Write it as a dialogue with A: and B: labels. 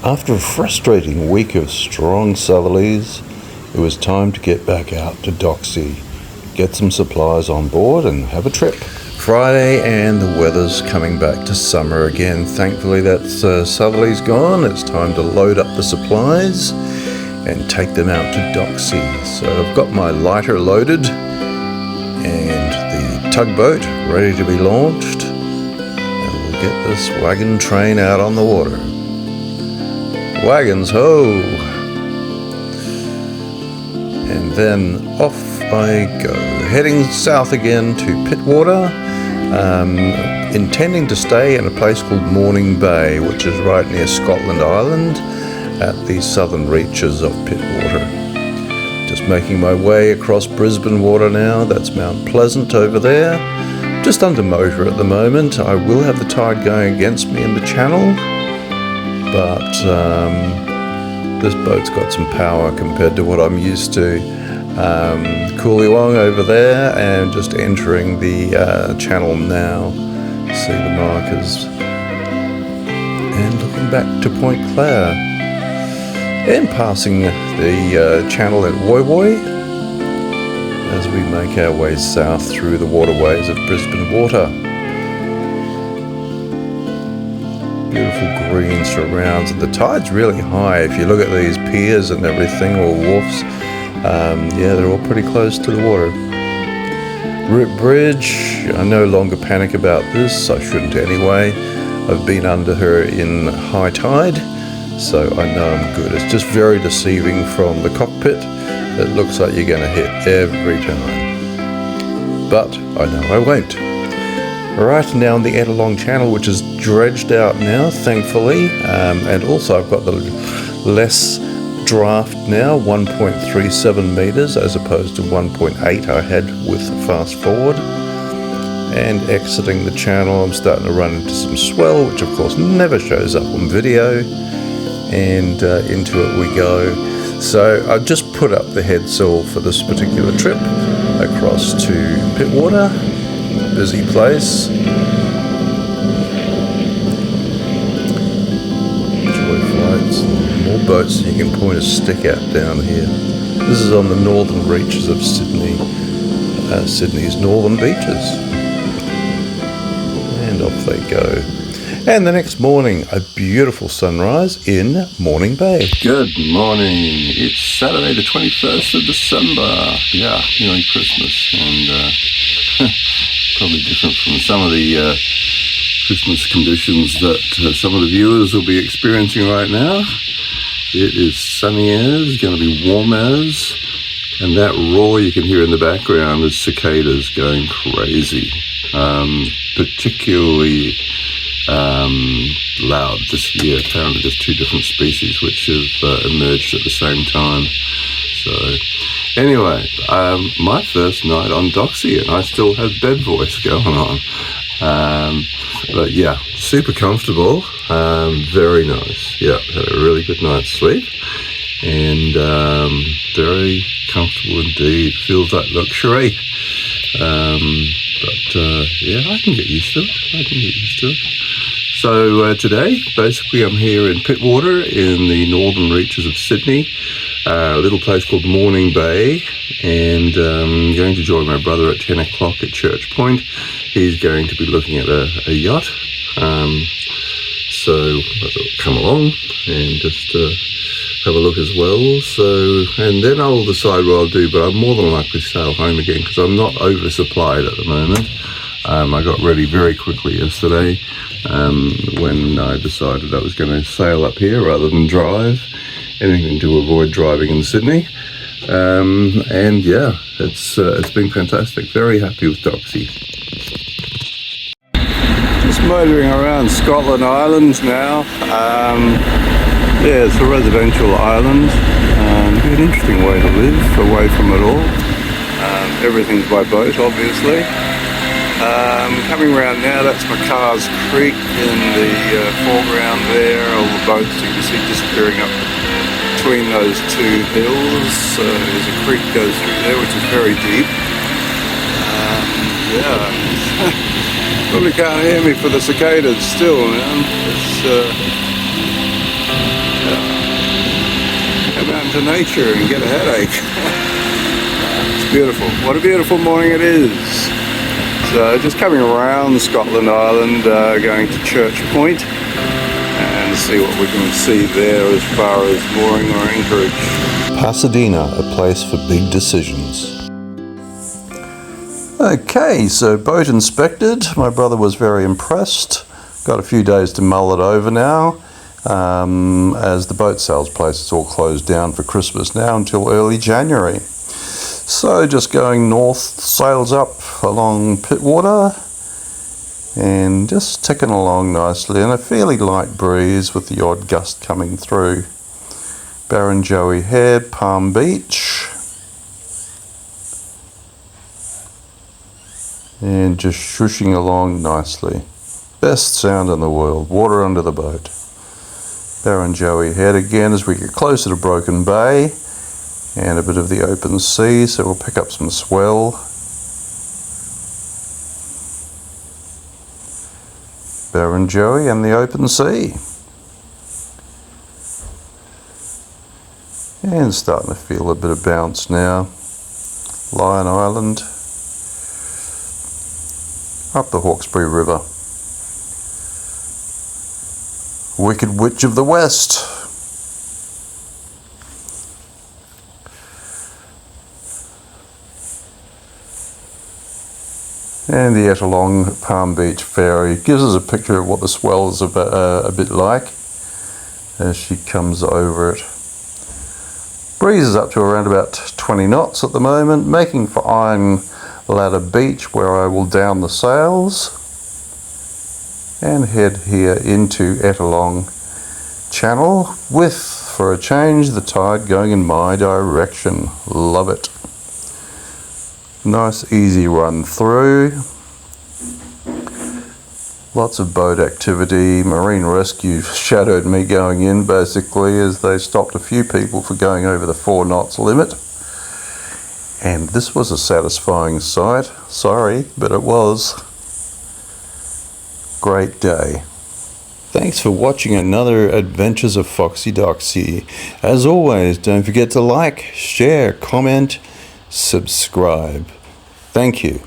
A: After a frustrating week of strong southerlies, it was time to get back out to Doxie, get some supplies on board and have a trip. Friday and the weather's coming back to summer again. Thankfully that's southerlies gone. It's time to load up the supplies and take them out to Doxie. So I've got my lighter loaded and the tugboat ready to be launched, and we'll get this wagon train out on the water. Wagons ho! And then off I go, heading south again to Pittwater, intending to stay in a place called Morning Bay, which is right near Scotland Island at the southern reaches of Pittwater. Just making my way across Brisbane water now. That's Mount Pleasant over there. Just under motor at the moment. I will have the tide going against me in the channel, but this boat's got some power compared to what I'm used to. Coolywong over there, and just entering the channel now. See the markers. And looking back to Point Clare. And passing the channel at Woy Woy as we make our way south through the waterways of Brisbane water. Beautiful green surrounds, and the tide's really high. If you look at these piers and everything, or wharfs, yeah, they're all pretty close to the water. Rip Bridge, I no longer panic about this. I shouldn't anyway. I've been under her in high tide, so I know I'm good. It's just very deceiving from the cockpit. It looks like you're going to hit every time, but I know I won't. Right now in the Ettalong Channel, which is dredged out now, thankfully, and also I've got the less draft now, 1.37 meters as opposed to 1.8 I had with fast forward. And exiting the channel, I'm starting to run into some swell, which of course never shows up on video, and into it we go. So I've just put up the head sail for this particular trip across to Pittwater. Busy place. Enjoy flights. More boats you can point a stick at down here. This is on the northern reaches of Sydney, Sydney's northern beaches. And off they go. And the next morning, a beautiful sunrise in Morning Bay.
B: Good morning. It's Saturday the 21st of December. Yeah, nearly Christmas, and probably different from some of the Christmas conditions that some of the viewers will be experiencing right now. It is sunny as, going to be warm as, and that roar you can hear in the background is cicadas going crazy. Particularly loud this year. Apparently there's two different species which have emerged at the same time. So anyway, my first night on Doxie, and I still have bed voice going on. But yeah, super comfortable, very nice. Yeah, had a really good night's sleep, and very comfortable indeed. Feels like luxury. But yeah, I can get used to it. So today, basically I'm here in Pittwater in the northern reaches of Sydney, a little place called Morning Bay, and I'm going to join my brother at 10 o'clock at Church Point. He's going to be looking at a yacht, so I thought come along and just have a look as well. So, and then I'll decide what I'll do, but I'll more than likely sail home again because I'm not oversupplied at the moment. I got ready very quickly yesterday when I decided I was going to sail up here rather than drive, anything to avoid driving in Sydney. And yeah, it's been fantastic. Very happy with Doxie. Just motoring around Scotland Island now. Yeah, it's a residential island. An interesting way to live away from it all. Everything's by boat, obviously. Coming around now, that's McCar's Creek in the foreground there. All the boats you can see disappearing up between those two hills. There's a creek goes through there, which is very deep. Yeah, probably can't hear me for the cicadas still, man. It's into nature and get a headache. It's beautiful. What a beautiful morning it is. So just coming around Scotland Island, going to Church Point, and see what we can see there as far as mooring or anchorage.
A: Pasadena, a place for big decisions. Okay, so boat inspected. My brother was very impressed. Got a few days to mull it over now, as the boat sales place is all closed down for Christmas now until early January. So just going north, sails up along Pittwater, and just ticking along nicely, and a fairly light breeze with the odd gust coming through. Barrenjoey Head, Palm Beach, and just shushing along nicely. Best sound in the world, water under the boat. Barrenjoey Head again as we get closer to Broken Bay and a bit of the open sea, so we'll pick up some swell. Barrenjoey and the open sea. And starting to feel a bit of bounce now. Lion Island. Up the Hawkesbury River. Wicked Witch of the West. And the Ettalong Palm Beach Ferry gives us a picture of what the swell is a bit like as she comes over it. Breeze is up to around about 20 knots at the moment, making for Iron Ladder Beach, where I will down the sails and head here into Ettalong Channel with, for a change, the tide going in my direction. Love it. Nice easy run through. Lots of boat activity. Marine Rescue shadowed me going in basically as they stopped a few people for going over the 4 knots limit. And this was a satisfying sight. Sorry, but it was. Great day. Thanks for watching another Adventures of Foxy Doxie. As always, don't forget to like, share, comment, subscribe. Thank you.